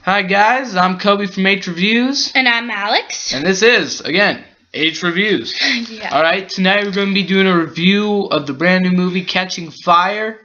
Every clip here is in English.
Hi guys, I'm Kobe from H Reviews. And I'm Alex. And this is, again, H Reviews. Yeah. Alright, tonight we're going to be doing a review of the brand new movie Catching Fire.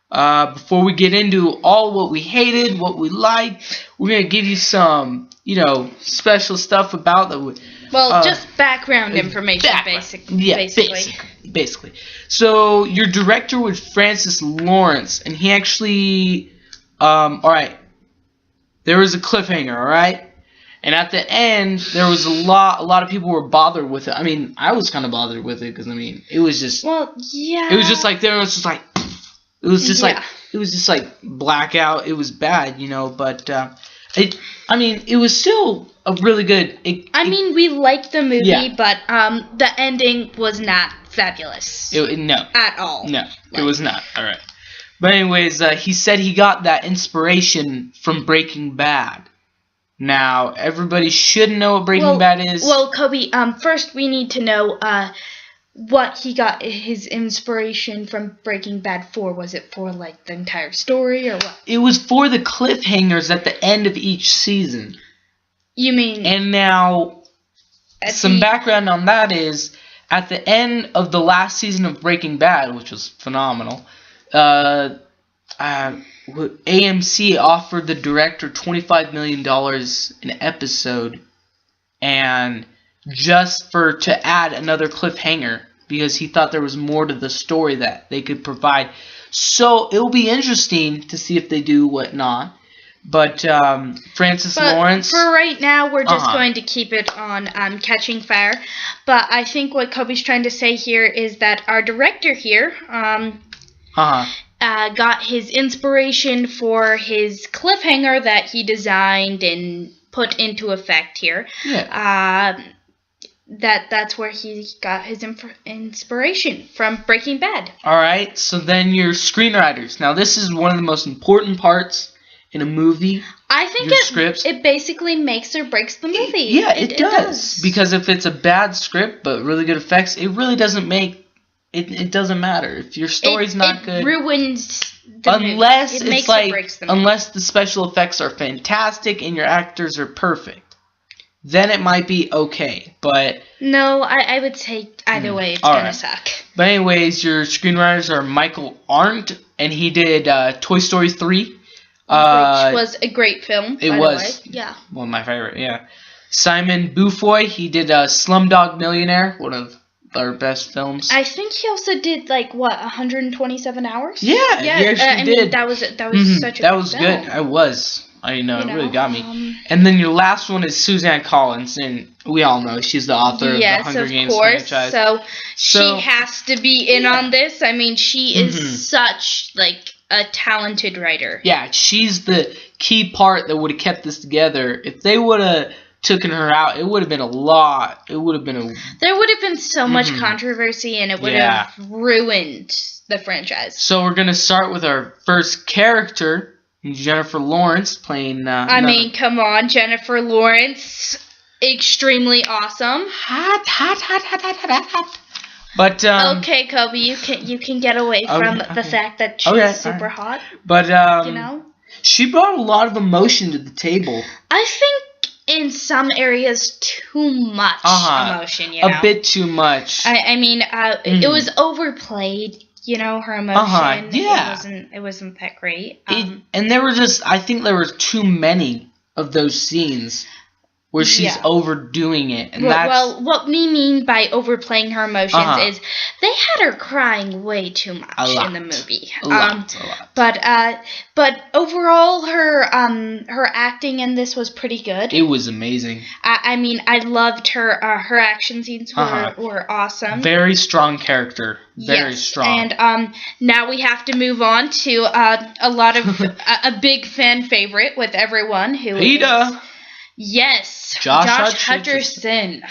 Before we get into all what we hated, what we liked, we're going to give you some, special stuff about the... just background information, basically. Yeah, basically. So, your director was Francis Lawrence, and he actually... alright. There was a cliffhanger, alright? And at the end, there was a lot of people were bothered with it. I mean, I was kind of bothered with it, because, it was just... Well, yeah. It was just like, there was just like... It was just like blackout. It was bad, but, it was still a really good... we liked the movie, but, the ending was not fabulous. No. At all. No, it was not, alright. But anyways, he said he got that inspiration from Breaking Bad. Now, everybody should know what Breaking Bad is. Well, Kobe, first we need to know what he got his inspiration from Breaking Bad for. Was it for, the entire story, or what? It was for the cliffhangers at the end of each season. You mean... And now, some background on that is, at the end of the last season of Breaking Bad, which was phenomenal... AMC offered the director $25 million an episode, and just to add another cliffhanger, because he thought there was more to the story that they could provide. So it'll be interesting to see if they do whatnot. But Francis Lawrence... For right now, we're just going to keep it on Catching Fire. But I think what Kobe's trying to say here is that our director here... got his inspiration for his cliffhanger that he designed and put into effect here. Yeah. That's where he got his inspiration from Breaking Bad. Alright, so then your screenwriters. Now this is one of the most important parts in a movie. I think it basically makes or breaks the movie. Yeah, it does. Because if it's a bad script but really good effects, it really doesn't make... It doesn't matter if your story's not good. It ruins the movie. It makes or breaks the movie. Unless the special effects are fantastic and your actors are perfect, then it might be okay. But no, I would say either way it's gonna suck. But anyways, your screenwriters are Michael Arndt, and he did Toy Story 3, which was a great film. It by was, the way. Yeah, one of my favorite. Yeah, Simon Beaufoy, he did Slumdog Millionaire, one of our best films. I think he also did 127 hours. Yeah, he actually did. That was such a that good was film. good. It really got me. And then your last one is Suzanne Collins, and we all know she's the author of the Hunger Games franchise. So she has to be in on this. She is such a talented writer. Yeah, she's the key part that would have kept this together. If they would have taken her out, it would have been a lot. There would have been so much controversy, and it would have ruined the franchise. So we're gonna start with our first character, Jennifer Lawrence, playing. Come on, Jennifer Lawrence, extremely awesome. Hot. But okay, Kobe, you can get away from the fact that she's super hot. But she brought a lot of emotion to the table. I think. In some areas, too much emotion, A bit too much. It was overplayed, her emotion. Yeah. It wasn't that great. And there were I think there were too many of those scenes where she's overdoing it. And what we mean by overplaying her emotions is they had her crying way too much in the movie. A lot. But overall, her acting in this was pretty good. It was amazing. I loved her action scenes were awesome. Very strong character. Very strong. And now we have to move on to a lot of a big fan favorite with everyone who is... Yes, Josh Hutcherson.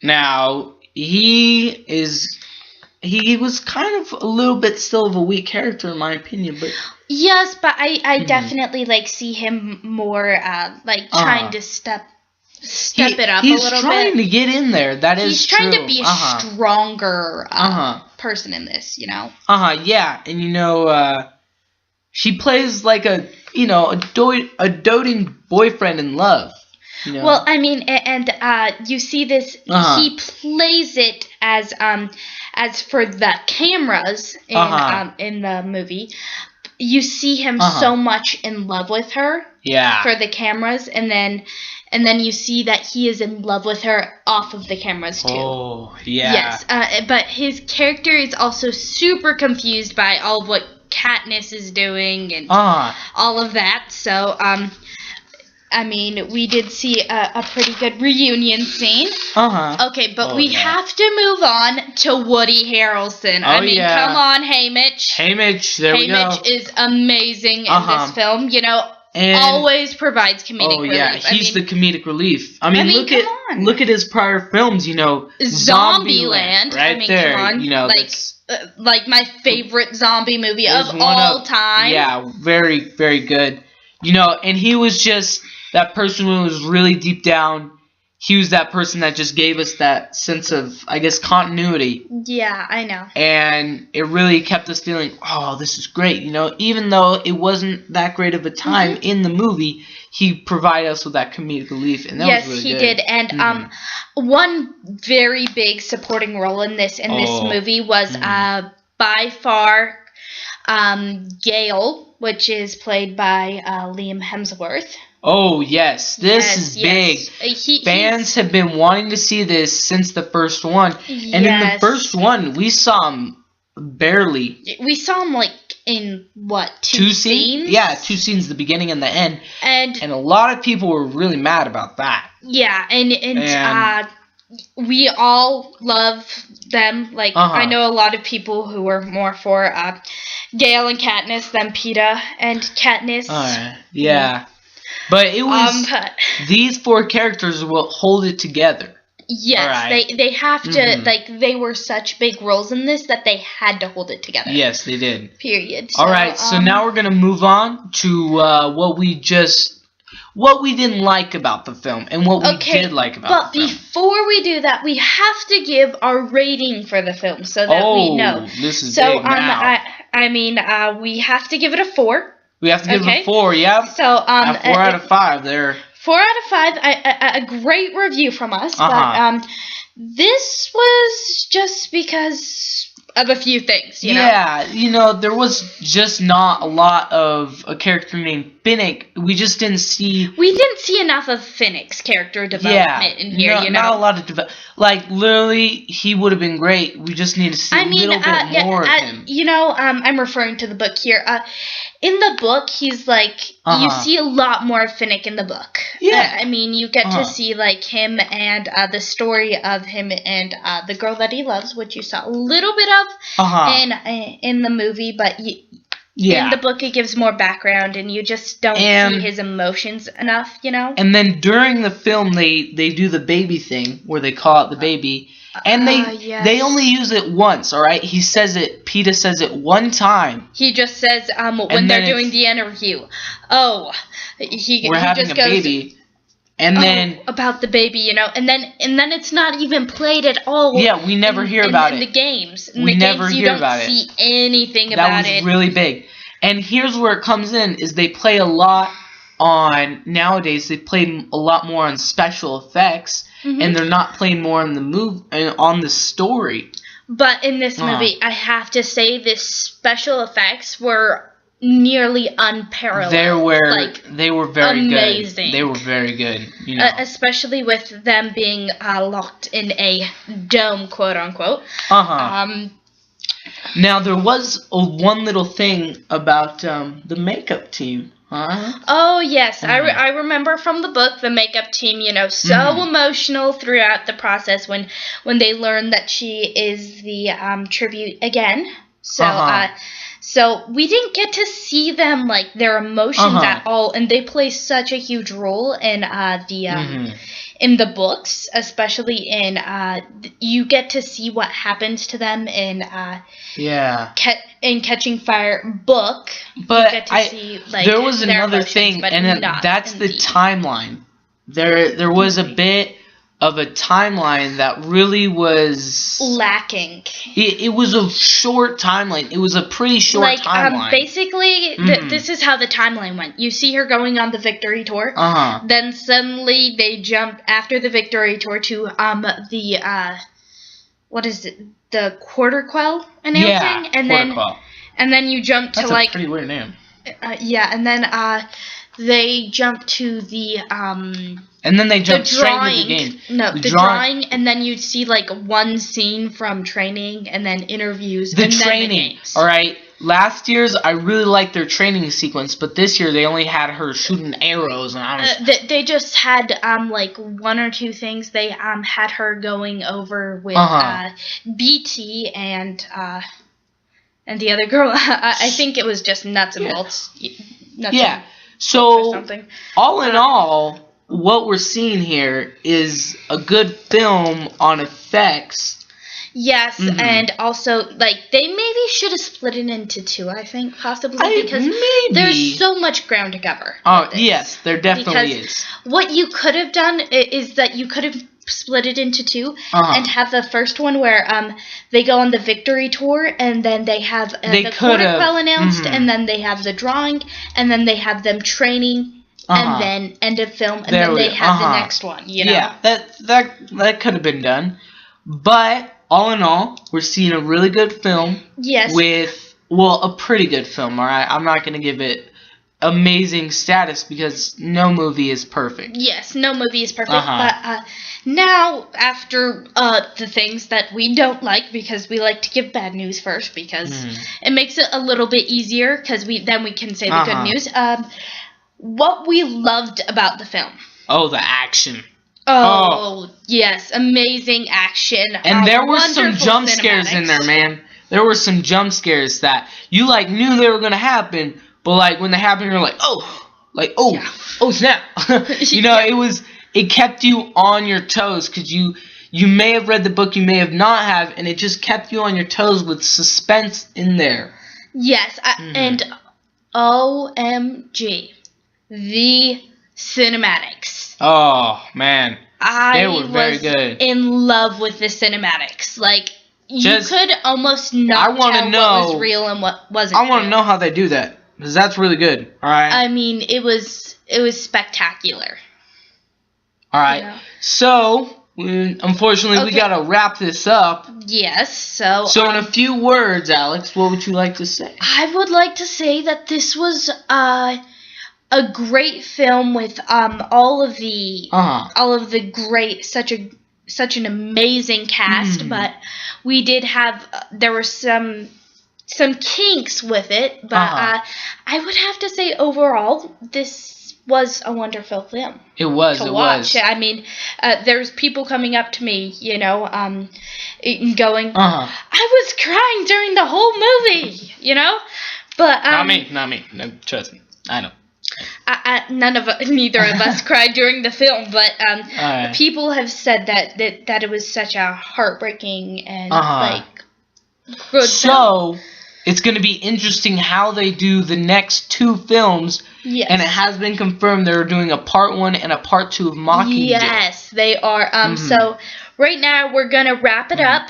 Now, he was kind of a little bit still of a weak character in my opinion, but... Yes, but I definitely see him more trying to step it up a little bit. He's trying to get in there. That is true. He's trying to be a stronger person in this, Yeah, and he plays like a a doting boyfriend in love. Well, I mean, and you see this. He plays it as for the cameras in the movie. You see him so much in love with her. Yeah. For the cameras, and then you see that he is in love with her off of the cameras too. Oh, yeah. Yes, but his character is also super confused by all of what Katniss is doing and all of that. So, I mean, we did see a pretty good reunion scene. Okay, but we have to move on to Woody Harrelson. I mean, come on, Haymitch. Haymitch, there we go. Haymitch is amazing in this film. And always provides comedic relief. Yeah, he's the comedic relief. I mean look at his prior films. Zombieland, right there. Come on. Like my favorite zombie movie of all time. Yeah, very, very good. And he was just that person who was really deep down. He was that person that just gave us that sense of, I guess, continuity. Yeah, I know. And it really kept us feeling, oh, this is great. Even though it wasn't that great of a time in the movie, he provided us with that comedic relief, and that was really good. Yes, he did. And one very big supporting role in this movie was by far Gale, which is played by Liam Hemsworth. Oh, yes. This is big. Fans have been wanting to see this since the first one. And in the first one, we saw him barely. We saw him, in, what, two scenes? Yeah, 2 scenes, the beginning and the end. And a lot of people were really mad about that. Yeah, and we all love them. I know a lot of people who were more for Gale and Katniss than Peeta and Katniss. Yeah. But it was these 4 characters will hold it together. Yes, they have to, they were such big roles in this that they had to hold it together. Yes, they did. Period. Alright, so now we're going to move on to what we didn't like about the film and what we did like about the film. But before we do that, we have to give our rating for the film so that we know. This is big now. I mean, we have to give it a 4. We have to give it a 4, yeah. So, 4 out of 5 there. 4 out of 5, a great review from us. But this was just because of a few things, Yeah, there was just not a lot of a character named Finnick. We just didn't see... We didn't see enough of Finnick's character development in here, not a lot of development. Literally, he would have been great. We just need to see a little bit more of him. I'm referring to the book here. In the book, he's you see a lot more of Finnick in the book. Yeah. You get to see, him and the story of him and the girl that he loves, which you saw a little bit of in the movie, but in the book it gives more background, and you just don't see his emotions enough, And then during the film, they do the baby thing, where they call it the baby. And they only use it once, alright? Peeta says it one time. He just says, when they're doing the interview, we're having a baby. And then about the baby, and then it's not even played at all. Yeah, we never hear about it. In the games. We never hear about it. You don't see anything about it. That was really big. And here's where it comes in, is they play a lot nowadays they play a lot more on special effects, and they're not playing more on on the story. But in this movie, I have to say, the special effects were nearly unparalleled. They were very amazing. Good. They were very good. Especially with them being locked in a dome, quote unquote. Now there was one little thing about the makeup team. Oh yes, I remember from the book, the makeup team, so emotional throughout the process when they learn that she is the tribute again. So we didn't get to see them their emotions at all, and they play such a huge role in in the books, especially in you get to see what happens to them in Catching Fire book. But you get to see, there was another thing, and that's the timeline. There was a bit of a timeline that really was lacking. It was a short timeline. It was a pretty short timeline. Basically, this is how the timeline went. You see her going on the victory tour. Then suddenly they jump after the victory tour to what is it? The Quarter Quell announcing, and then you jump to That's a pretty weird name. And then they jump to the and then they jump straight into the game. No, the drawing, and then you see like one scene from training, and then interviews. The and training. Then the games. All right. Last year's, I really liked their training sequence, but this year they only had her shooting arrows, and I was. They just had like one or two things. They had her going over with BT and the other girl. I think it was just nuts and bolts. So all in all, what we're seeing here is a good film on effects. Yes, and also, like, they maybe should have split it into two, I think, possibly, because there's so much ground to cover. Oh, yes, there definitely is. What you could have done is that you could have split it into two and have the first one where they go on the victory tour, and then they have the Quarter Quell announced, and then they have the drawing, and then they have them training, and then end of film, and then they have the next one, you know? Yeah, that could have been done. But all in all, we're seeing a really good film. Yes. With, a pretty good film, alright? I'm not going to give it amazing status because no movie is perfect. Yes, no movie is perfect. But now, after the things that we don't like, because we like to give bad news first, because it makes it a little bit easier, because then we can say the good news. What we loved about the film. Oh, the action. Oh, yes, amazing action. And there were some jump scares in there, man. There were some jump scares that you, like, knew they were going to happen, but, like, when they happened, you're like, oh, snap. You know, it kept you on your toes, because you may have read the book, you may have not have, and it just kept you on your toes with suspense in there. Yes, and OMG, the cinematics. Oh, man. They were very good. In love with the cinematics. Like, you could almost not tell what was real and what wasn't I want to know how they do that, because that's really good. All right. I mean, it was spectacular. All right. You know? So, unfortunately, we got to wrap this up. Yes. So in a few words, Alex, what would you like to say? I would like to say that this was a great film with all of the great, such an amazing cast, but we did have there were some kinks with it, but I would have to say overall this was a wonderful film. It was to watch. I mean, there's people coming up to me, you know, going, I was crying during the whole movie, you know, but not me. No, trust me, I know. Neither of us cried during the film, but people have said that it was such a heartbreaking and like good film. It's going to be interesting how they do the next two films. Yes. And it has been confirmed they're doing a part 1 and a part 2 of Mockingjay. Yes, they are. So right now we're gonna wrap it up.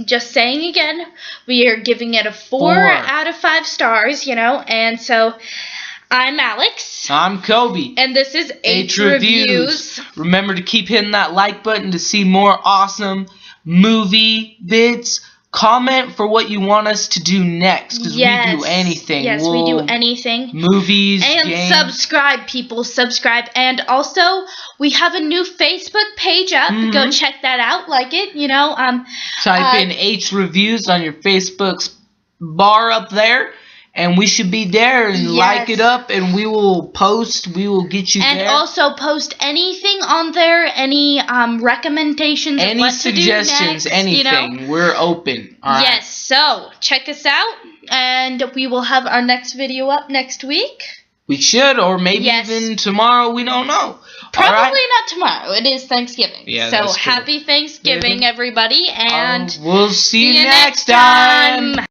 Just saying again, we are giving it a 4 out of 5 stars. You know, and so. I'm Alex. I'm Kobe. And this is H Reviews. Remember to keep hitting that like button to see more awesome movie vids. Comment for what you want us to do next, because we do anything. Yes, we do anything. Movies, and games. Subscribe, people. Subscribe. And also, we have a new Facebook page up. Go check that out. Like it, you know. Type in H Reviews on your Facebook's bar up there. And we should be there and like it up, and we will post. We will get you there. And also post anything on there, any recommendations, any what suggestions, to do next, anything. You know? We're open. All right. Yes. So check us out, and we will have our next video up next week. We should, or maybe even tomorrow. We don't know. Probably not tomorrow. It is Thanksgiving. Yeah, so happy Thanksgiving, everybody, and we'll see you next time.